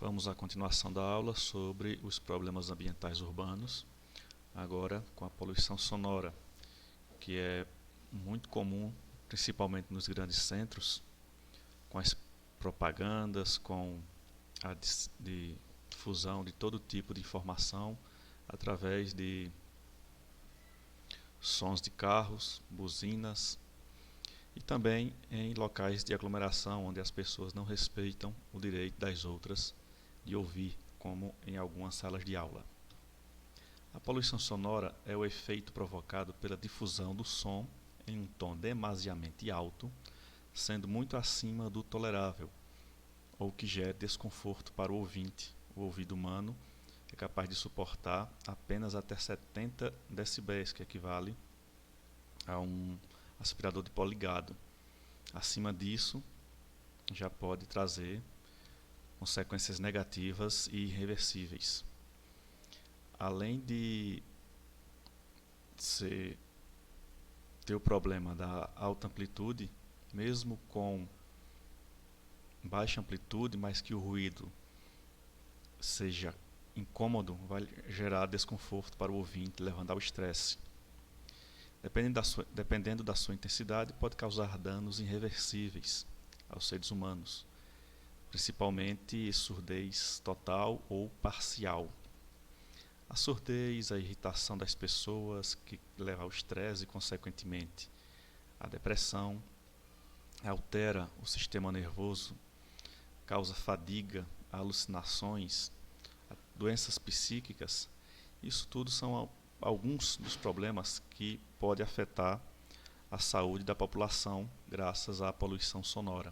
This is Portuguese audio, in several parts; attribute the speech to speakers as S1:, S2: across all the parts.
S1: Vamos à continuação da aula sobre os problemas ambientais urbanos, agora com a poluição sonora, que é muito comum, principalmente nos grandes centros, com as propagandas, com a difusão de todo tipo de informação através de sons de carros, buzinas e também em locais de aglomeração onde as pessoas não respeitam o direito das outras de ouvir, como em algumas salas de aula. A poluição sonora é o efeito provocado pela difusão do som em um tom demasiadamente alto, sendo muito acima do tolerável, ou que gere desconforto para o ouvinte. O ouvido humano é capaz de suportar apenas até 70 decibéis, que equivale a um aspirador de pó ligado. Acima disso, já pode trazer consequências negativas e irreversíveis. Além de ter o problema da alta amplitude, mesmo com baixa amplitude, mas que o ruído seja incômodo, vai gerar desconforto para o ouvinte, levando ao estresse. Dependendo da sua intensidade, pode causar danos irreversíveis aos seres humanos, principalmente surdez total ou parcial. A surdez, a irritação das pessoas, que leva ao estresse e, consequentemente, à depressão, altera o sistema nervoso, causa fadiga, alucinações, doenças psíquicas. Isso tudo são alguns dos problemas que podem afetar a saúde da população graças à poluição sonora.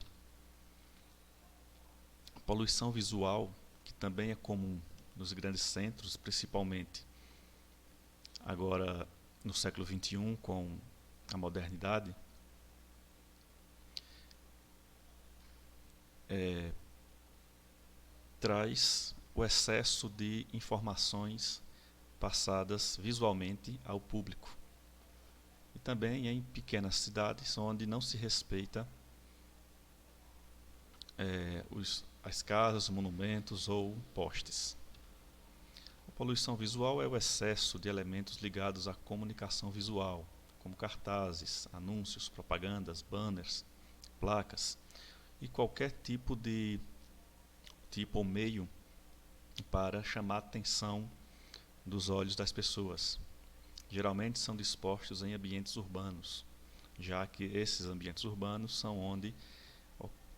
S1: A poluição visual, que também é comum nos grandes centros, principalmente agora no século XXI, com a modernidade, traz o excesso de informações passadas visualmente ao público. E também em pequenas cidades onde não se respeita as casas, monumentos ou postes. A poluição visual é o excesso de elementos ligados à comunicação visual, como cartazes, anúncios, propagandas, banners, placas e qualquer tipo ou meio para chamar a atenção dos olhos das pessoas. Geralmente são dispostos em ambientes urbanos, já que esses ambientes urbanos são onde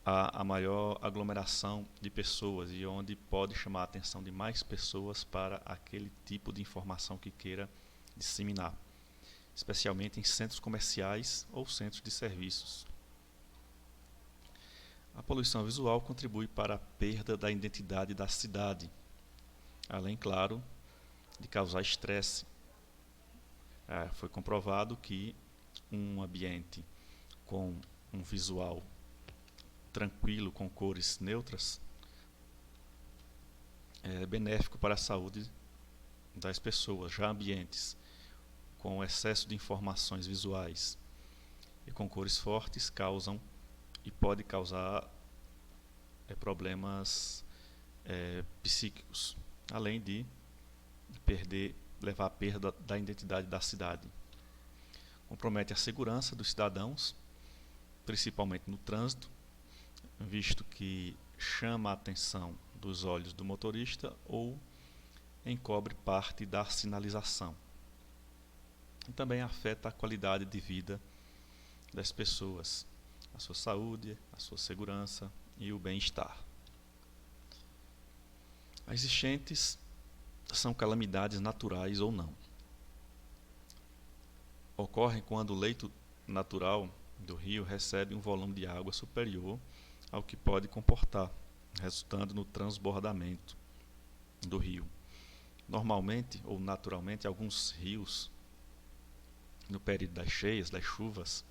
S1: há a maior aglomeração de pessoas e onde pode chamar a atenção de mais pessoas para aquele tipo de informação que queira disseminar, especialmente em centros comerciais ou centros de serviços. A poluição visual contribui para a perda da identidade da cidade, além, claro, de causar estresse. Foi comprovado que um ambiente com um visual tranquilo, com cores neutras, é benéfico para a saúde das pessoas. Já ambientes com excesso de informações visuais e com cores fortes causam e pode causar problemas psíquicos, além de levar à perda da identidade da cidade. Compromete a segurança dos cidadãos, principalmente no trânsito, visto que chama a atenção dos olhos do motorista ou encobre parte da sinalização. E também afeta a qualidade de vida das pessoas, a sua saúde, a sua segurança e o bem-estar. As enchentes são calamidades naturais ou não. Ocorrem quando o leito natural do rio recebe um volume de água superior ao que pode comportar, resultando no transbordamento do rio. Normalmente ou naturalmente, alguns rios, no período das cheias, das chuvas,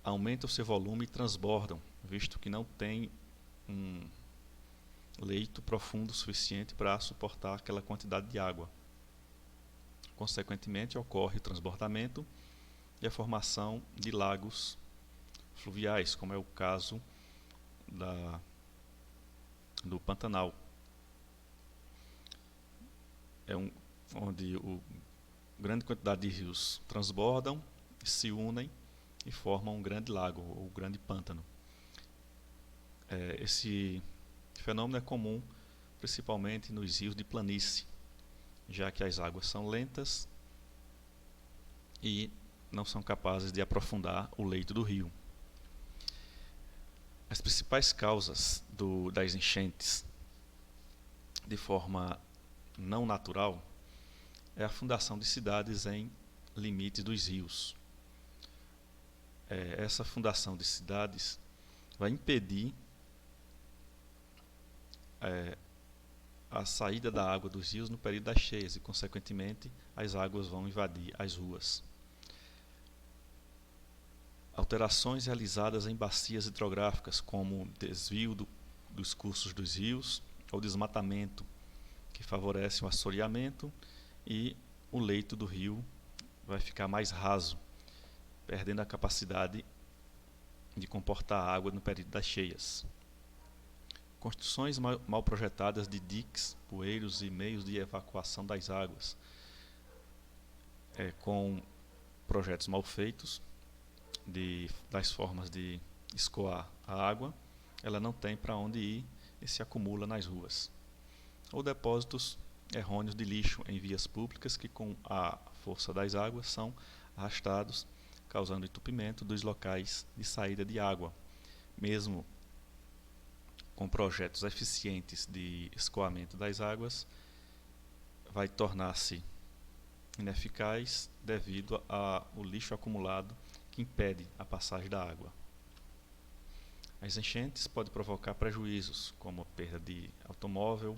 S1: aumentam seu volume e transbordam, visto que não tem um leito profundo o suficiente para suportar aquela quantidade de água. Consequentemente, ocorre o transbordamento e a formação de lagos fluviais, como é o caso do Pantanal. Onde grande quantidade de rios transbordam, se unem e formam um grande lago, ou grande pântano. Esse fenômeno é comum principalmente nos rios de planície, já que as águas são lentas e não são capazes de aprofundar o leito do rio. As principais causas das enchentes de forma não natural é a fundação de cidades em limites dos rios. Essa fundação de cidades vai impedir a saída da água dos rios no período das cheias e, consequentemente, as águas vão invadir as ruas. Alterações realizadas em bacias hidrográficas, como desvio dos cursos dos rios ou desmatamento, que favorece o assoreamento, e o leito do rio vai ficar mais raso, perdendo a capacidade de comportar água no período das cheias. Construções mal projetadas de diques, poeiros e meios de evacuação das águas, com projetos mal feitos, das formas de escoar a água, ela não tem para onde ir e se acumula nas ruas. Ou depósitos errôneos de lixo em vias públicas que, com a força das águas, são arrastados, causando entupimento dos locais de saída de água. Mesmo com projetos eficientes de escoamento das águas, vai tornar-se ineficaz devido ao lixo acumulado que impede a passagem da água. As enchentes podem provocar prejuízos, como a perda de automóvel,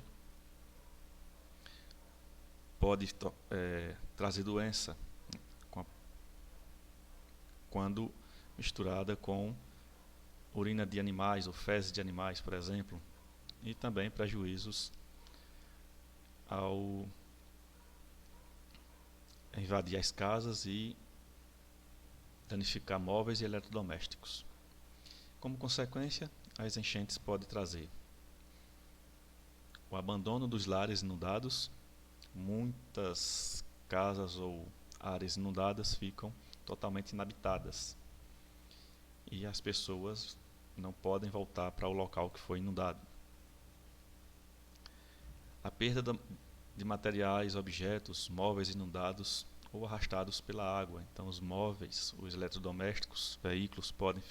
S1: pode trazer doença quando misturada com urina de animais ou fezes de animais, por exemplo, e também prejuízos ao invadir as casas e danificar móveis e eletrodomésticos. Como consequência, as enchentes podem trazer o abandono dos lares inundados. Muitas casas ou áreas inundadas ficam totalmente inabitadas e as pessoas não podem voltar para o local que foi inundado. A perda de materiais, objetos, móveis inundados ou arrastados pela água. Então os móveis, os eletrodomésticos, veículos podem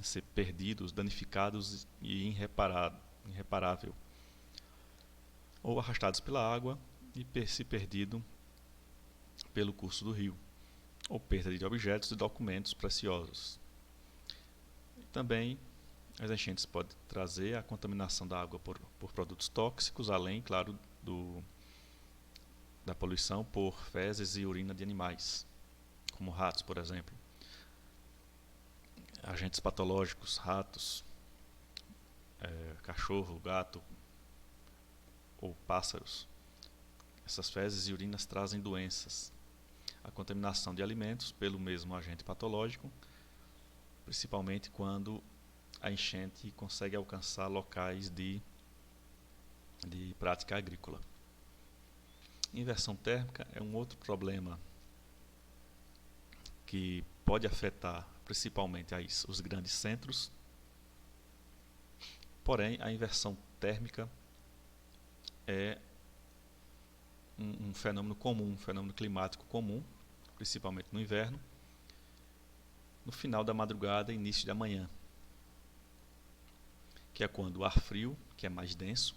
S1: ser perdidos, danificados e irreparável. Ou arrastados pela água e se perdido pelo curso do rio, ou perda de objetos e documentos preciosos. E também as enchentes podem trazer a contaminação da água por produtos tóxicos, além, claro, da poluição por fezes e urina de animais, como ratos, por exemplo. Agentes patológicos, ratos, cachorro, gato ou pássaros. Essas fezes e urinas trazem doenças. A contaminação de alimentos pelo mesmo agente patológico, principalmente quando a enchente consegue alcançar locais de prática agrícola. Inversão térmica é um outro problema que pode afetar principalmente os grandes centros. Porém, a inversão térmica é um fenômeno comum, um fenômeno climático comum, principalmente no inverno, no final da madrugada e início da manhã, que é quando o ar frio, que é mais denso,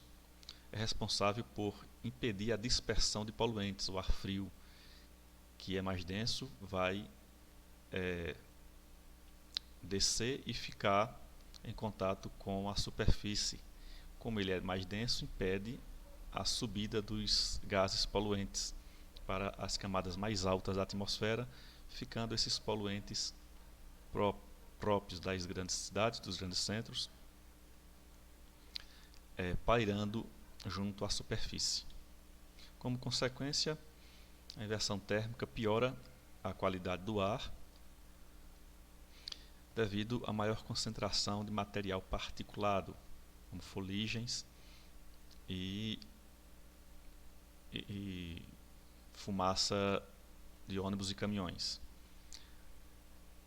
S1: é responsável por impedir a dispersão de poluentes. O ar frio, que é mais denso, vai descer e ficar em contato com a superfície. Como ele é mais denso, impede a subida dos gases poluentes para as camadas mais altas da atmosfera, ficando esses poluentes próprios das grandes cidades, dos grandes centros, pairando junto à superfície. Como consequência, a inversão térmica piora a qualidade do ar devido à maior concentração de material particulado, como foligens e fumaça de ônibus e caminhões.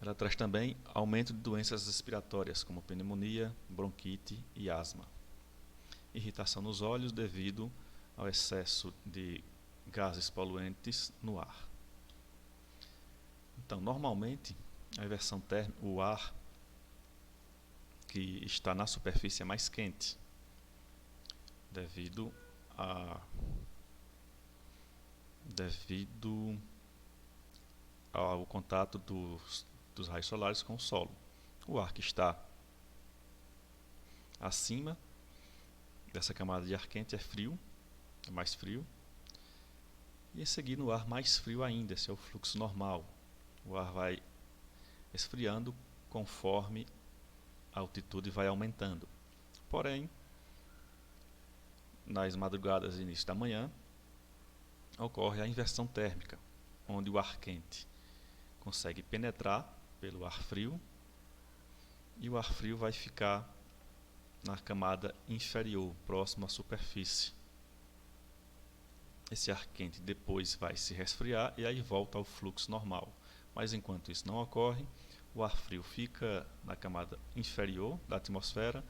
S1: Ela traz também aumento de doenças respiratórias, como pneumonia, bronquite e asma. Irritação nos olhos devido ao excesso de gases poluentes no ar. Então, normalmente, a inversão térmica, o ar que está na superfície é mais quente, devido ao contato dos raios solares com o solo. O ar que está acima dessa camada de ar quente é frio, é mais frio. E em seguida o ar mais frio ainda, esse é o fluxo normal. O ar vai esfriando conforme a altitude vai aumentando. Porém, nas madrugadas e início da manhã, ocorre a inversão térmica, onde o ar quente consegue penetrar pelo ar frio e o ar frio vai ficar na camada inferior, próximo à superfície. Esse ar quente depois vai se resfriar e aí volta ao fluxo normal. Mas enquanto isso não ocorre, o ar frio fica na camada inferior da atmosfera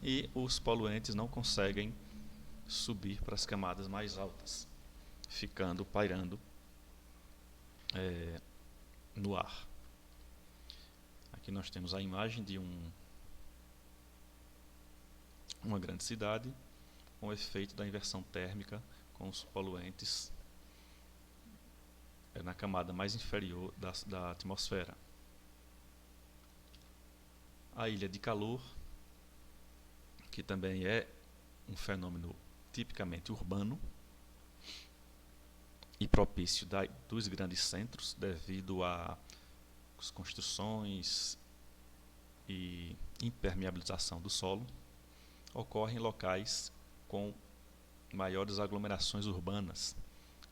S1: e os poluentes não conseguem subir para as camadas mais altas, ficando pairando no ar. Aqui nós temos a imagem de uma grande cidade com o efeito da inversão térmica com os poluentes na camada mais inferior da atmosfera. A ilha de calor, que também é um fenômeno tipicamente urbano e propício dos grandes centros devido às construções e impermeabilização do solo, ocorre em locais com maiores aglomerações urbanas,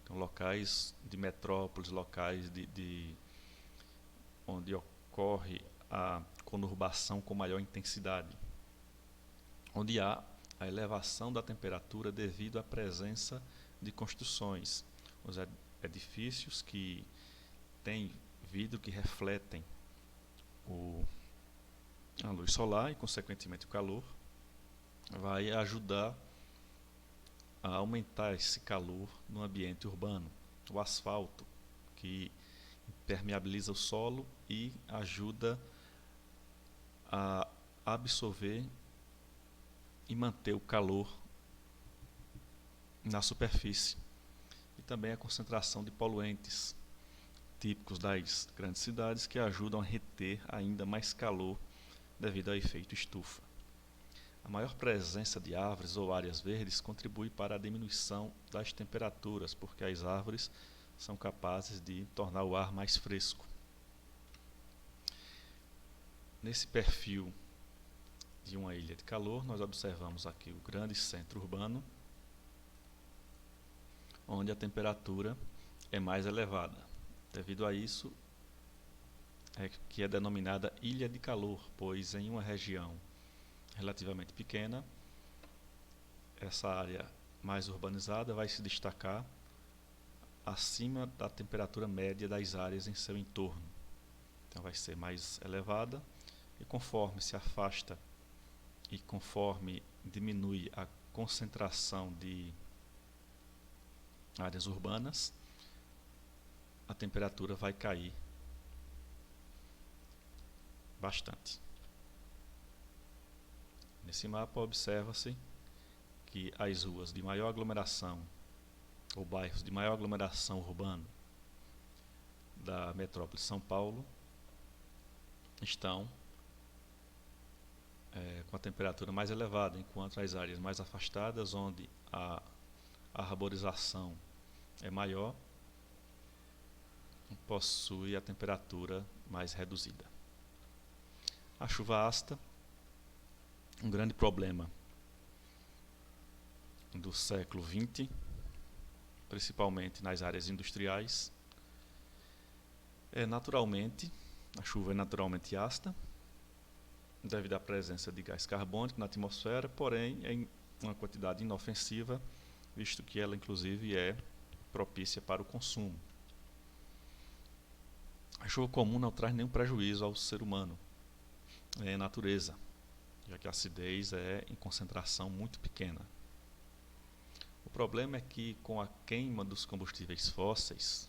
S1: então, locais de metrópoles, locais onde ocorre a conurbação com maior intensidade, onde há a elevação da temperatura devido à presença de construções. Os edifícios que têm vidro que refletem a luz solar e, consequentemente, o calor, vai ajudar a aumentar esse calor no ambiente urbano. O asfalto, que impermeabiliza o solo e ajuda a absorver e manter o calor na superfície. E também a concentração de poluentes típicos das grandes cidades que ajudam a reter ainda mais calor devido ao efeito estufa. A maior presença de árvores ou áreas verdes contribui para a diminuição das temperaturas, porque as árvores são capazes de tornar o ar mais fresco. Nesse perfil de uma ilha de calor, nós observamos aqui o grande centro urbano, onde a temperatura é mais elevada. Devido a isso, que é denominada ilha de calor, pois em uma região relativamente pequena, essa área mais urbanizada vai se destacar acima da temperatura média das áreas em seu entorno. Então vai ser mais elevada e conforme se afasta e conforme diminui a concentração de áreas urbanas, a temperatura vai cair bastante. Nesse mapa observa-se que as ruas de maior aglomeração ou bairros de maior aglomeração urbana da metrópole de São Paulo estão com a temperatura mais elevada, enquanto as áreas mais afastadas, onde a arborização é maior, possui a temperatura mais reduzida. A chuva ácida, um grande problema do século XX, principalmente nas áreas industriais, a chuva é naturalmente ácida, devido à presença de gás carbônico na atmosfera, porém em uma quantidade inofensiva, visto que ela inclusive é propícia para o consumo. A chuva comum não traz nenhum prejuízo ao ser humano, é natureza, já que a acidez é em concentração muito pequena. O problema é que com a queima dos combustíveis fósseis,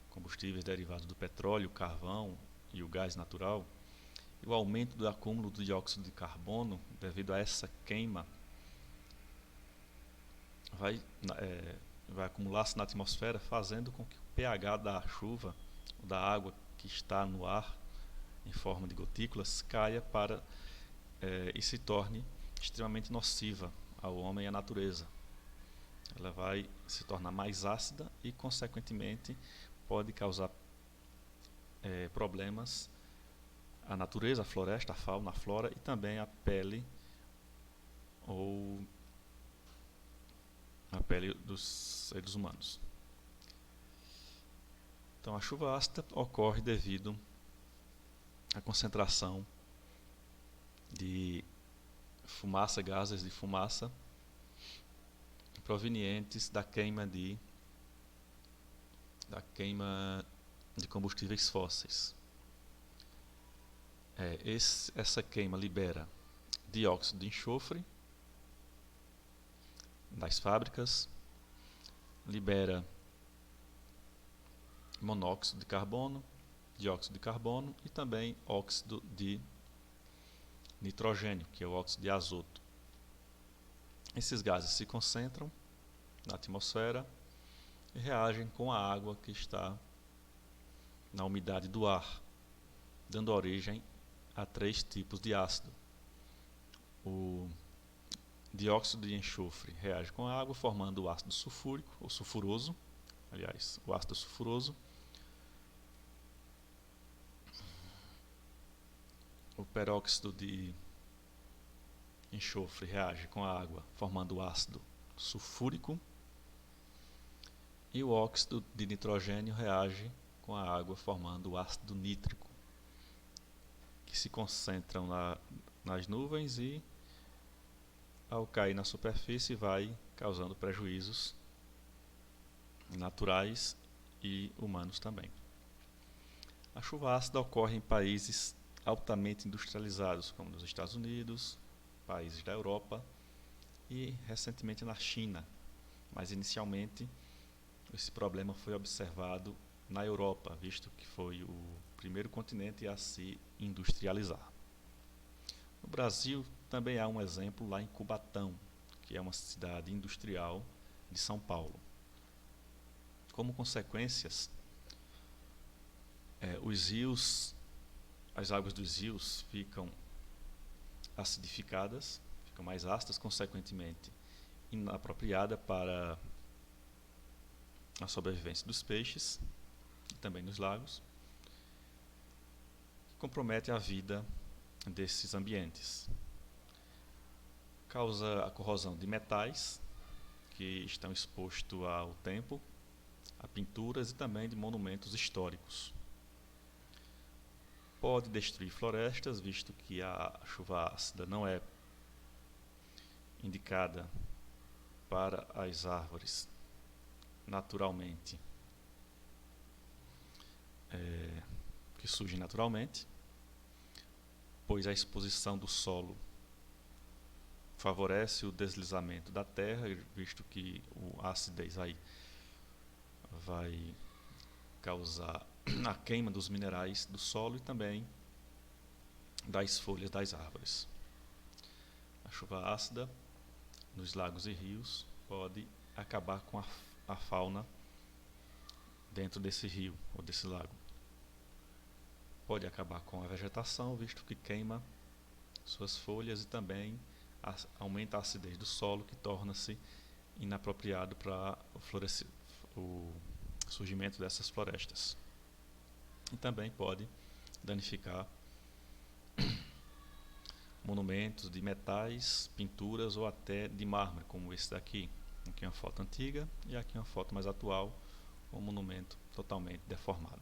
S1: combustíveis derivados do petróleo, carvão e o gás natural, e o aumento do acúmulo do dióxido de carbono devido a essa queima vai acumular-se na atmosfera, fazendo com que o pH da chuva, da água que está no ar em forma de gotículas, caia e se torne extremamente nociva ao homem e à natureza. Ela vai se tornar mais ácida e, consequentemente, pode causar problemas à natureza, à floresta, à fauna, à flora e também à pele ou a pele dos seres humanos. Então, a chuva ácida ocorre devido à concentração de fumaça, gases de fumaça provenientes da queima de combustíveis fósseis. Essa queima libera dióxido de enxofre das fábricas, libera monóxido de carbono, dióxido de carbono e também óxido de nitrogênio, que é o óxido de azoto. Esses gases se concentram na atmosfera e reagem com a água que está na umidade do ar, dando origem a 3 tipos de ácido. O dióxido de enxofre reage com a água, formando o ácido sulfúrico, ou sulfuroso, aliás, o ácido sulfuroso. O peróxido de enxofre reage com a água, formando o ácido sulfúrico. E o óxido de nitrogênio reage com a água, formando o ácido nítrico, que se concentram nas nuvens e, ao cair na superfície, vai causando prejuízos naturais e humanos também. A chuva ácida ocorre em países altamente industrializados, como nos Estados Unidos, países da Europa e recentemente na China, mas inicialmente esse problema foi observado na Europa, visto que foi o primeiro continente a se industrializar. No Brasil também há um exemplo lá em Cubatão, que é uma cidade industrial de São Paulo. Como consequências, os rios, as águas dos rios ficam acidificadas, ficam mais ácidas, consequentemente inapropriada para a sobrevivência dos peixes e também nos lagos, que compromete a vida desses ambientes. Causa a corrosão de metais que estão expostos ao tempo, a pinturas e também de monumentos históricos. Pode destruir florestas, visto que a chuva ácida não é indicada para as árvores naturalmente, que surgem naturalmente, pois a exposição do solo favorece o deslizamento da terra, visto que a acidez aí vai causar a queima dos minerais do solo e também das folhas das árvores. A chuva ácida nos lagos e rios pode acabar com a fauna dentro desse rio ou desse lago. Pode acabar com a vegetação, visto que queima suas folhas e também aumenta a acidez do solo, que torna-se inapropriado para o surgimento dessas florestas. E também pode danificar monumentos de metais, pinturas ou até de mármore, como esse daqui. Aqui é uma foto antiga e aqui é uma foto mais atual, com um monumento totalmente deformado.